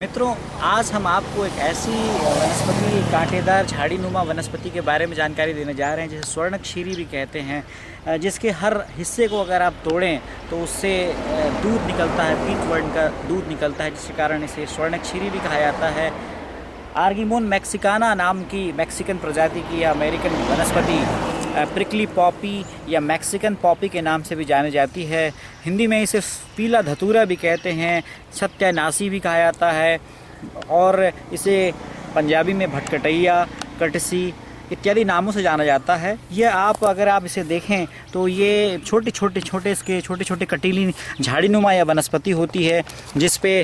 मित्रों, आज हम आपको एक ऐसी वनस्पति कांटेदार झाड़ीनुमा वनस्पति के बारे में जानकारी देने जा रहे हैं जिसे स्वर्णक्षीरी भी कहते हैं, जिसके हर हिस्से को अगर आप तोड़ें तो उससे दूध निकलता है, पीत वर्ण का दूध निकलता है, जिसके कारण इसे स्वर्णक्षीरी भी कहा जाता है। आर्गीमोन मैक्सिकाना नाम की मैक्सिकन प्रजाति की या अमेरिकन वनस्पति प्रिकली पॉपी या मैक्सिकन पॉपी के नाम से भी जानी जाती है। हिंदी में इसे पीला धतूरा भी कहते हैं, सत्यानाशी भी कहा जाता है और इसे पंजाबी में भटकटैया, कटसी इत्यादि नामों से जाना जाता है। यह अगर आप इसे देखें तो ये छोटे छोटे कटीली झाड़ीनुमा या वनस्पति होती है, जिस पे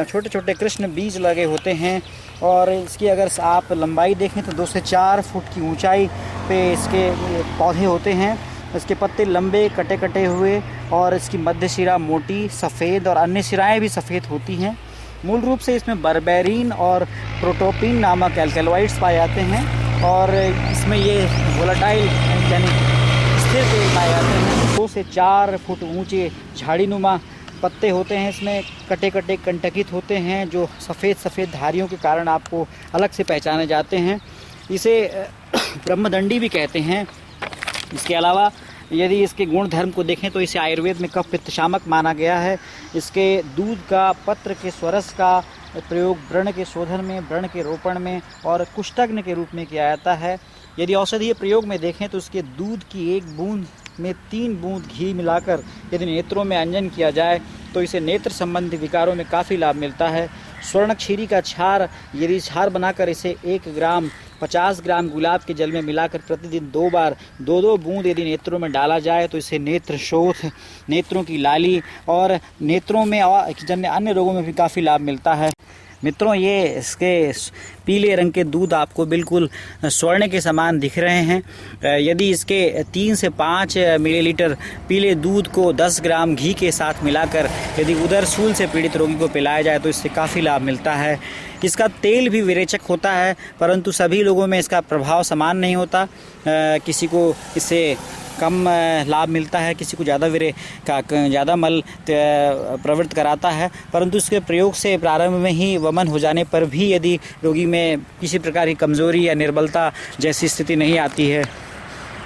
छोटे छोटे कृष्ण बीज लगे होते हैं और इसकी अगर आप लंबाई देखें तो 2 से 4 फुट की ऊंचाई पे इसके पौधे होते हैं। इसके पत्ते लंबे कटे हुए और इसकी मध्य शिरा मोटी सफ़ेद और अन्य शिराएँ भी सफ़ेद होती हैं। मूल रूप से इसमें बर्बेरिन और प्रोटोपिन नामक एल्केलॉइड्स पाए जाते हैं और इसमें ये वोलेटाइल यानी स्थिर तेल पाए जाते हैं। 2 से 4 फुट ऊंचे झाड़ीनुमा पत्ते होते हैं, इसमें कटे कंटकित होते हैं जो सफ़ेद धारियों के कारण आपको अलग से पहचाने जाते हैं। इसे ब्रह्मदंडी भी कहते हैं। इसके अलावा यदि इसके गुण धर्म को देखें तो इसे आयुर्वेद में कफ पित्त शामक माना गया है। इसके दूध का पत्र के स्वरस का प्रयोग व्रण के शोधन में, व्रण के रोपण में और कुष्ठग्न के रूप में किया जाता है। यदि औषधीय प्रयोग में देखें तो इसके दूध की 1 बूंद में 3 बूंद घी मिलाकर यदि नेत्रों में अंजन किया जाए तो इसे नेत्र संबंधी विकारों में काफ़ी लाभ मिलता है। स्वर्णक्षीरी का छार यदि छार बनाकर इसे 1 ग्राम 50 ग्राम गुलाब के जल में मिलाकर प्रतिदिन 2 बार 2 बूंद यदि नेत्रों में डाला जाए तो इसे नेत्र शोथ, नेत्रों की लाली और नेत्रों में और जन्य अन्य रोगों में भी काफ़ी लाभ मिलता है। मित्रों, ये इसके पीले रंग के दूध आपको बिल्कुल स्वर्ण के समान दिख रहे हैं। यदि इसके 3 से 5 मिलीलीटर पीले दूध को 10 ग्राम घी के साथ मिलाकर यदि उदरसूल से पीड़ित रोगी को पिलाया जाए तो इससे काफ़ी लाभ मिलता है। इसका तेल भी विरेचक होता है, परंतु सभी लोगों में इसका प्रभाव समान नहीं होता। किसी को इससे कम लाभ मिलता है, किसी को ज़्यादा मल प्रवृत्त कराता है, परंतु इसके प्रयोग से प्रारंभ में ही वमन हो जाने पर भी यदि रोगी में किसी प्रकार की कमज़ोरी या निर्बलता जैसी स्थिति नहीं आती है।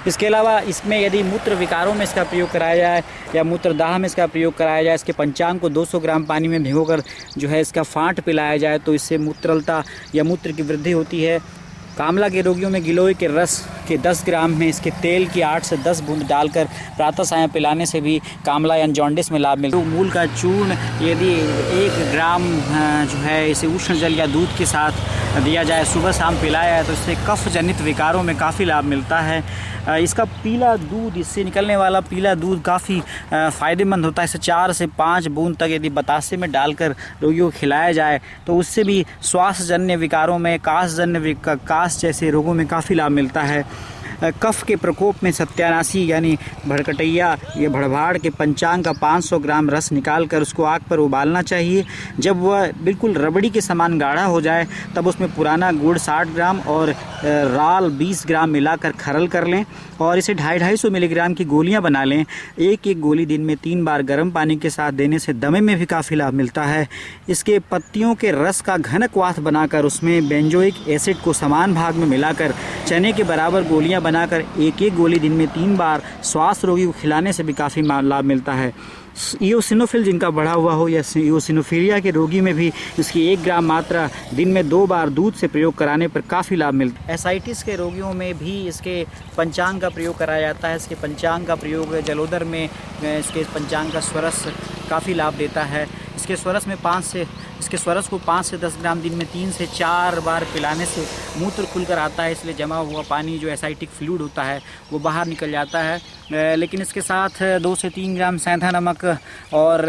इसके अलावा इसमें यदि मूत्र विकारों में इसका प्रयोग कराया जाए या मूत्रदाह में इसका प्रयोग कराया जाए, इसके पंचांग को 200 ग्राम पानी में भिगोकर जो है इसका फांट पिलाया जाए तो इससे मूत्रलता या मूत्र की वृद्धि होती है। कामला के रोगियों में गिलोय के रस के 10 ग्राम में इसके तेल की 8 से 10 बूंद डालकर प्रातः सायं पिलाने से भी कामला या जॉन्डिस में लाभ मिलता है। मूल का चूर्ण यदि 1 ग्राम जो है इसे उष्ण जल या दूध के साथ दिया जाए, सुबह शाम पिलाया जाए तो इससे कफ जनित विकारों में काफ़ी लाभ मिलता है। इसका पीला दूध, इससे निकलने वाला पीला दूध काफ़ी फ़ायदेमंद होता है। इसे 4 से 5 बूंद तक यदि बतासे में डालकर रोगियों को खिलाया जाए तो उससे भी श्वासजन्य विकारों में, कास जैसे रोगों में काफ़ी लाभ मिलता है। कफ के प्रकोप में सत्यानाशी यानी भड़कटैया या भड़भाड़ के पंचांग का 500 ग्राम रस निकालकर उसको आग पर उबालना चाहिए। जब वह बिल्कुल रबड़ी के समान गाढ़ा हो जाए तब उसमें पुराना गुड़ 60 ग्राम और राल 20 ग्राम मिलाकर खरल कर लें और इसे 250 मिलीग्राम की गोलियां बना लें। एक गोली दिन में 3 बार गर्म पानी के साथ देने से दमे में भी काफ़ी लाभ मिलता है। इसके पत्तियों के रस का घन क्वाथ बनाकर उसमें बेंजोइक एसिड को समान भाग में मिलाकर चने के बराबर गोलियां बनाकर एक गोली दिन में 3 बार श्वास रोगी को खिलाने से भी काफ़ी लाभ मिलता है। इओसिनोफिल जिनका बढ़ा हुआ हो या इओसिनोफिलिया के रोगी में भी इसकी 1 ग्राम मात्रा दिन में 2 बार दूध से प्रयोग कराने पर काफ़ी लाभ मिलता है। एसाइटिस के रोगियों में भी इसके पंचांग का प्रयोग कराया जाता है। इसके पंचांग का प्रयोग जलोदर में इसके पंचांग का स्वरस काफ़ी लाभ देता है। इसके स्वरस को 5 से 10 ग्राम दिन में 3 से 4 बार पिलाने से मूत्र खुलकर आता है, इसलिए जमा हुआ पानी जो एसाइटिक फ्लूइड होता है वो बाहर निकल जाता है। लेकिन इसके साथ 2 से 3 ग्राम सेंधा नमक और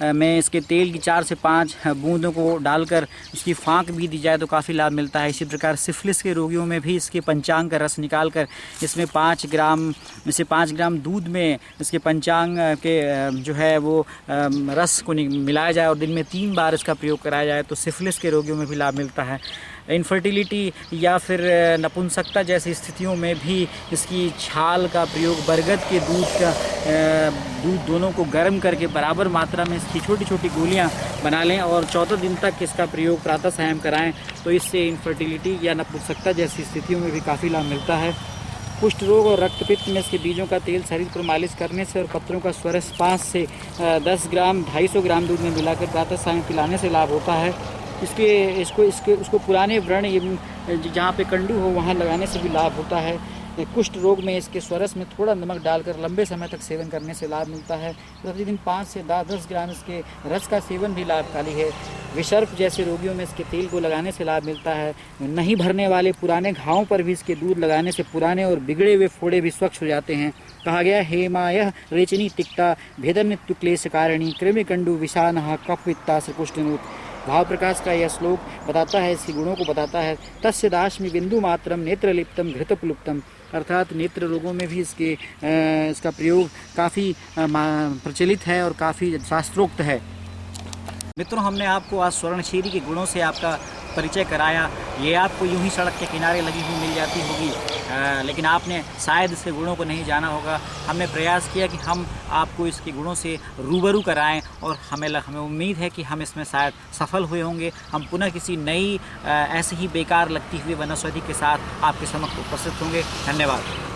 में इसके तेल की 4 से 5 बूंदों को डालकर उसकी फाँक भी दी जाए तो काफ़ी लाभ मिलता है। इसी प्रकार सिफिलिस के रोगियों में भी इसके पंचांग का रस निकालकर इसमें 5 ग्राम दूध में इसके पंचांग के जो है वो रस को मिलाया जाए और दिन में 3 बार इसका प्रयोग कराया जाए तो सिफिलिस के रोगियों में भी लाभ मिलता है। इनफर्टिलिटी या फिर नपुंसकता जैसी स्थितियों में भी इसकी छाल का प्रयोग, बरगद के दूध दोनों को गर्म करके बराबर मात्रा में इसकी छोटी छोटी गोलियां बना लें और 14 दिन तक इसका प्रयोग प्रातः सायं कराएं तो इससे इनफर्टिलिटी या नपुंसकता जैसी स्थितियों में भी काफ़ी लाभ मिलता है। कुष्ठ रोग और रक्तपित्त में इसके बीजों का तेल शरीर पर मालिश करने से और पत्रों का स्वरस 5 से 10 ग्राम 250 ग्राम दूध में मिलाकर प्रातः सायं पिलाने से लाभ होता है। उसको पुराने व्रण जहाँ पे कंडू हो वहाँ लगाने से भी लाभ होता है। कुष्ठ रोग में इसके स्वरस में थोड़ा नमक डालकर लंबे समय तक सेवन करने से लाभ मिलता है। प्रतिदिन 5 से 10 ग्राम इसके रस का सेवन भी लाभकारी है। विषर्प जैसे रोगियों में इसके तेल को लगाने से लाभ मिलता है। नहीं भरने वाले पुराने घावों पर भी इसके दूध लगाने से पुराने और बिगड़े हुए फोड़े भी स्वच्छ हो जाते हैं। कहा गया हेमायः रेचनी तिक्ता भेदन्यतु क्लेश कारिणी कृमिकंडु विषानः कफवित्ता कुष्ठनूत। भाव प्रकाश का यह श्लोक बताता है, इसके गुणों को बताता है। तस्य दाश्मी बिंदु मात्रम नेत्रलिप्तम घृतप्लुप्तम, अर्थात नेत्र रोगों में भी इसका प्रयोग काफ़ी प्रचलित है और काफ़ी शास्त्रोक्त है। मित्रों, हमने आपको आज स्वर्णक्षीरी के गुणों से आपका परिचय कराया। ये आपको यूं ही सड़क के किनारे लगी हुई मिल जाती होगी, लेकिन आपने शायद इसके गुणों को नहीं जाना होगा। हमने प्रयास किया कि हम आपको इसके गुणों से रूबरू कराएं और हमें उम्मीद है कि हम इसमें शायद सफल हुए होंगे। हम पुनः किसी नई ऐसे ही बेकार लगती हुई वनस्पति के साथ आपके समक्ष उपस्थित होंगे। धन्यवाद।